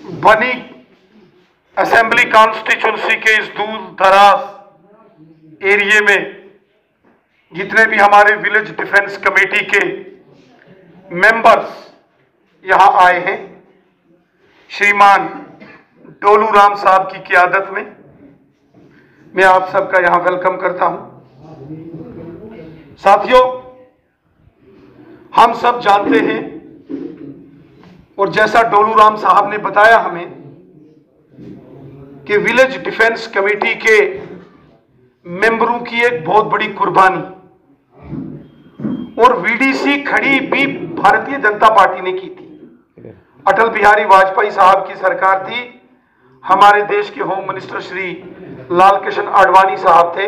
बनी assembly constituency के इस दूर दराज एरिया में जितने भी हमारे विलेज डिफेंस कमेटी के मेंबर्स यहां आए हैं, श्रीमान डोलू राम साहब की क़ियादत में मैं आप सबका यहां वेलकम करता हूं। साथियों, हम सब जानते हैं और जैसा डोलू राम साहब ने बताया हमें कि विलेज डिफेंस कमेटी के मेंबरों की एक बहुत बड़ी कुर्बानी और वीडीसी खड़ी भी भारतीय जनता पार्टी ने की थी। अटल बिहारी वाजपेयी साहब की सरकार थी, हमारे देश के होम मिनिस्टर श्री लाल कृष्ण आडवाणी साहब थे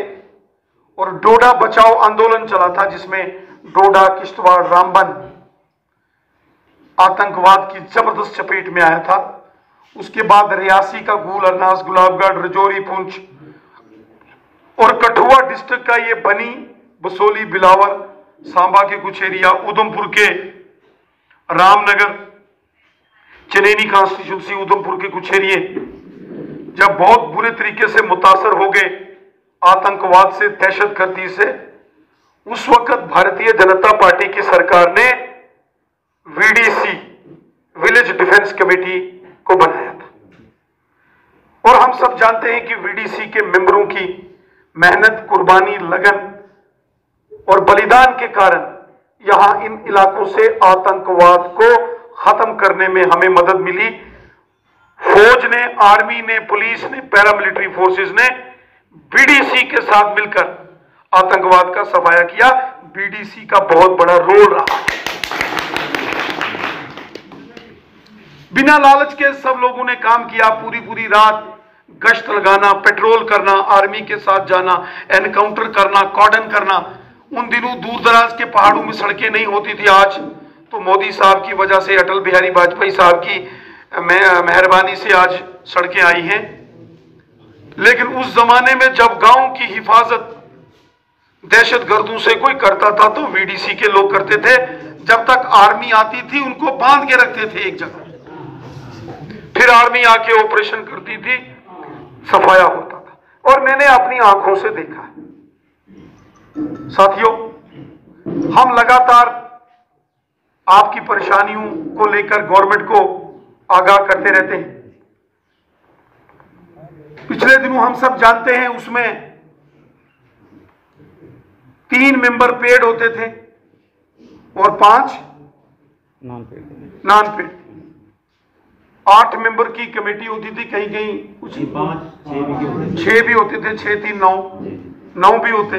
और डोडा बचाओ आंदोलन चला था, जिसमें डोडा, किश्तवाड़, रामबन आतंकवाद की जबरदस्त चपेट में आया था। उसके बाद रियासी का गूल, अरनास, गुलाबगढ़, रजौरी, पुंछ और कठुआ डिस्ट्रिक्ट का ये बनी, बसोली, बिलावर, सांबा के कुछ एरिया, उधमपुर के रामनगर, चनैनी कॉन्स्टिट्यूंसी, उधमपुर के कुछ एरिए जब बहुत बुरे तरीके से मुतासर हो गए आतंकवाद से, दहशतगर्दी से, उस वक्त भारतीय जनता पार्टी की सरकार ने वीडीसी, विलेज डिफेंस कमेटी को बनाया था। और हम सब जानते हैं कि वीडीसी के मेंबरों की मेहनत, कुर्बानी, लगन और बलिदान के कारण यहां इन इलाकों से आतंकवाद को खत्म करने में हमें मदद मिली। फौज ने, आर्मी ने, पुलिस ने, पैरामिलिट्री फोर्सेस ने बीडीसी के साथ मिलकर आतंकवाद का सफाया किया। बीडीसी का बहुत बड़ा रोल रहा। बिना लालच के सब लोगों ने काम किया, पूरी रात गश्त लगाना, पेट्रोल करना, आर्मी के साथ जाना, एनकाउंटर करना, कॉर्डन करना। उन दिनों दूर दराज के पहाड़ों में सड़कें नहीं होती थी। आज तो मोदी साहब की वजह से, अटल बिहारी वाजपेयी साहब की मेहरबानी से आज सड़कें आई हैं। लेकिन उस जमाने में जब गांव की हिफाजत दहशतगर्दों से कोई करता था तो वीडीसी के लोग करते थे। जब तक आर्मी आती थी उनको बांध के रखते थे एक जगह, फिर आर्मी आके ऑपरेशन करती थी, सफाया होता था। और मैंने अपनी आंखों से देखा। साथियों, हम लगातार आपकी परेशानियों को लेकर गवर्नमेंट को आगाह करते रहते हैं। पिछले दिनों हम सब जानते हैं, उसमें 3 मेंबर पेड होते थे और 5 नॉन पेड। 8 मेंबर की कमेटी होती थी, कहीं कहीं कुछ 6 भी होते थे, 6, 3, 9 भी होते।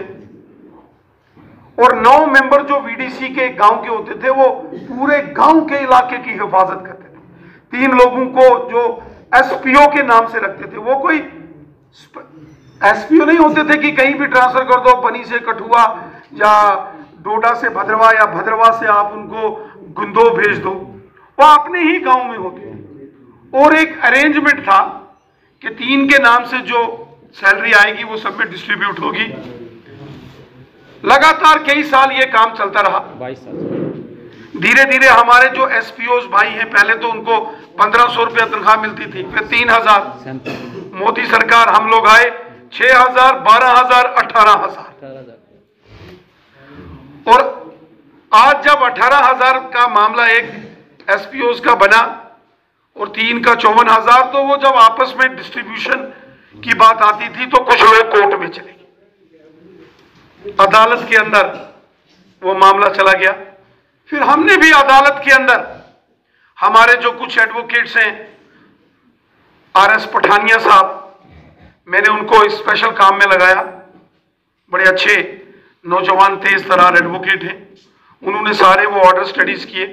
और 9 मेंबर जो वीडीसी के गांव के होते थे, वो पूरे गांव के इलाके की हिफाजत करते थे। 3 लोगों को जो एसपीओ के नाम से रखते थे, वो कोई एसपीओ नहीं होते थे कि कहीं भी ट्रांसफर कर दो, बनी से कठुआ या डोडा से भद्रवा या भद्रवा से आप उनको गुंदो भेज दो। वो अपने ही गांव में होते थे। और एक अरेंजमेंट था कि 3 के नाम से जो सैलरी आएगी वो सब में डिस्ट्रीब्यूट होगी। लगातार कई साल ये काम चलता रहा। 22 साल। धीरे धीरे हमारे जो एसपीओ भाई हैं, पहले तो उनको 1500 रुपया तनख्वाह मिलती थी, फिर 3000। मोदी सरकार, हम लोग आए, 6000, 12000, 18000। और आज जब 18000 का मामला एक एसपीओ का बना और 3 का 54000, तो वो जब आपस में डिस्ट्रीब्यूशन की बात आती थी तो कुछ लोग कोर्ट में चले गए, अदालत के अंदर वो मामला चला गया। फिर हमने भी अदालत के अंदर हमारे जो कुछ एडवोकेट्स हैं, आरएस पठानिया साहब, मैंने उनको स्पेशल काम में लगाया। बड़े अच्छे नौजवान, तेज तरार एडवोकेट हैं। उन्होंने सारे वो ऑर्डर स्टडीज किए।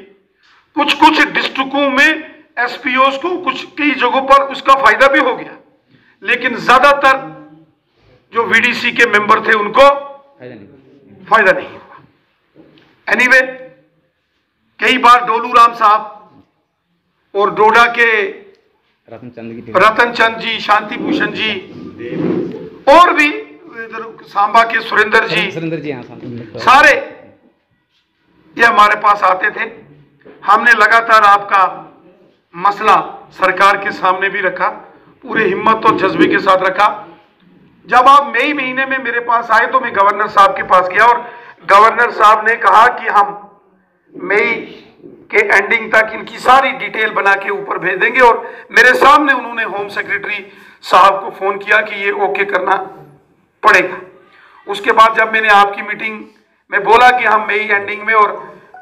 कुछ डिस्ट्रिक्टों में एसपीओस को कई जगहों पर उसका फायदा भी हो गया, लेकिन ज्यादातर जो वीडीसी के मेंबर थे उनको फायदा नहीं हुआ। एनीवे, कई बार डोलू राम साहब और डोडा के रतन चंद जी, शांति भूषण जी और भी सांबा के सुरेंद्र जी, सारे ये हमारे पास आते थे। हमने लगातार आपका मसला सरकार के सामने भी रखा, पूरे हिम्मत और जज्बे के साथ रखा। जब आप मई महीने में मेरे पास आए तो मैं गवर्नर साहब के पास गया और गवर्नर साहब ने कहा कि हम मई के एंडिंग तक इनकी सारी डिटेल बना के ऊपर भेज देंगे। और मेरे सामने उन्होंने होम सेक्रेटरी साहब को फोन किया कि ये ओके करना पड़ेगा। उसके बाद जब मैंने आपकी मीटिंग में बोला कि हम मई एंडिंग में और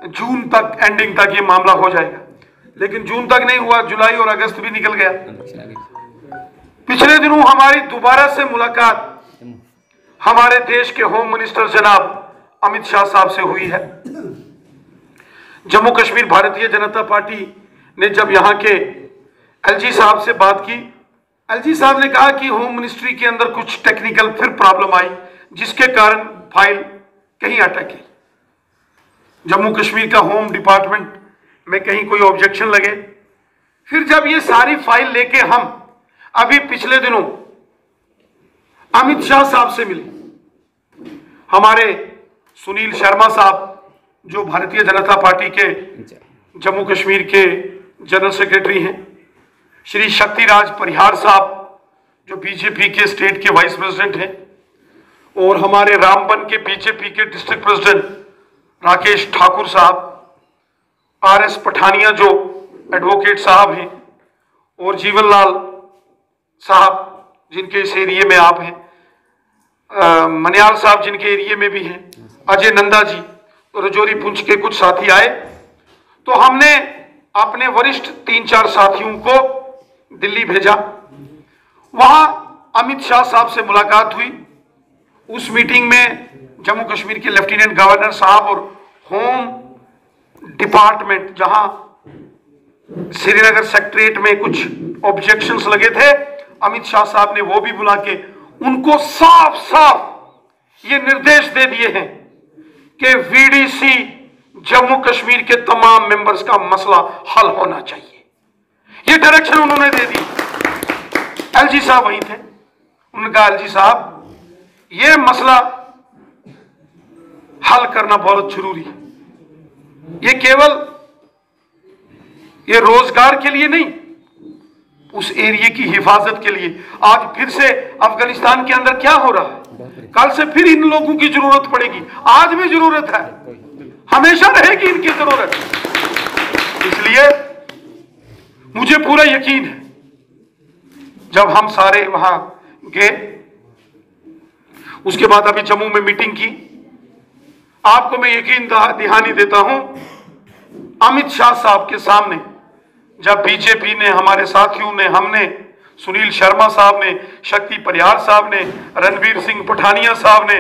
जून तक एंडिंग तक ये मामला हो जाएगा, लेकिन जून तक नहीं हुआ, जुलाई और अगस्त भी निकल गया। पिछले दिनों हमारी दोबारा से मुलाकात हमारे देश के होम मिनिस्टर जनाब अमित शाह साहब से हुई है। जम्मू कश्मीर भारतीय जनता पार्टी ने जब यहां के एलजी साहब से बात की, एलजी साहब ने कहा कि होम मिनिस्ट्री के अंदर कुछ टेक्निकल फिर प्रॉब्लम आई, जिसके कारण फाइल कहीं अटकी। जम्मू कश्मीर का होम डिपार्टमेंट में कहीं कोई ऑब्जेक्शन लगे। फिर जब ये सारी फाइल लेके हम अभी पिछले दिनों अमित शाह साहब से मिले, हमारे सुनील शर्मा साहब जो भारतीय जनता पार्टी के जम्मू कश्मीर के जनरल सेक्रेटरी हैं, श्री शक्तिराज परिहार साहब जो बीजेपी के स्टेट के वाइस प्रेसिडेंट हैं, और हमारे रामबन के बीजेपी के डिस्ट्रिक्ट प्रेसिडेंट राकेश ठाकुर साहब, आरएस पठानिया जो एडवोकेट साहब हैं, और जीवनलाल साहब जिनके इस एरिए में आप हैं, मनियाल साहब जिनके एरिए में भी हैं, अजय नंदा जी, रजौरी पुंछ के कुछ साथी आए। तो हमने अपने वरिष्ठ 3-4 साथियों को दिल्ली भेजा। वहां अमित शाह साहब से मुलाकात हुई। उस मीटिंग में जम्मू कश्मीर के लेफ्टिनेंट गवर्नर साहब और होम डिपार्टमेंट, जहां श्रीनगर सेक्रेटरीट में कुछ ऑब्जेक्शंस लगे थे, अमित शाह साहब ने वो भी बुला के उनको साफ साफ ये निर्देश दे दिए हैं कि वीडीसी जम्मू कश्मीर के तमाम मेंबर्स का मसला हल होना चाहिए। ये डायरेक्शन उन्होंने दे दी। एलजी साहब वहीं थे। उन्होंने कहा एलजी साहब ये मसला हल करना बहुत जरूरी है। ये केवल ये रोजगार के लिए नहीं, उस एरिया की हिफाजत के लिए। आज फिर से अफगानिस्तान के अंदर क्या हो रहा है, कल से फिर इन लोगों की जरूरत पड़ेगी। आज भी जरूरत है, हमेशा रहेगी इनकी जरूरत। इसलिए मुझे पूरा यकीन है, जब हम सारे वहां गए, उसके बाद अभी जम्मू में मीटिंग की, आपको मैं यकीन दहानी देता हूं, अमित शाह साहब के सामने जब बीजेपी ने, हमारे साथियों ने, हमने, सुनील शर्मा साहब ने, शक्ति परिहार साहब ने, रणवीर सिंह पठानिया साहब ने,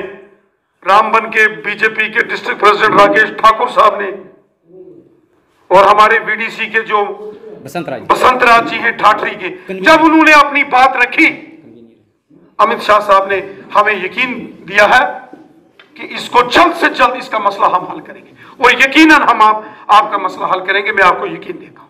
रामबन के बीजेपी के डिस्ट्रिक्ट प्रेसिडेंट राकेश ठाकुर साहब ने, और हमारे बीडीसी के जो बसंत राज जी हैं ठाठरी के, जब उन्होंने अपनी बात रखी, अमित शाह साहब ने हमें यकीन दिया है कि इसको जल्द से जल्द इसका मसला हम हल करेंगे, और यकीनन हम आपका मसला हल करेंगे। मैं आपको यकीन देता हूं।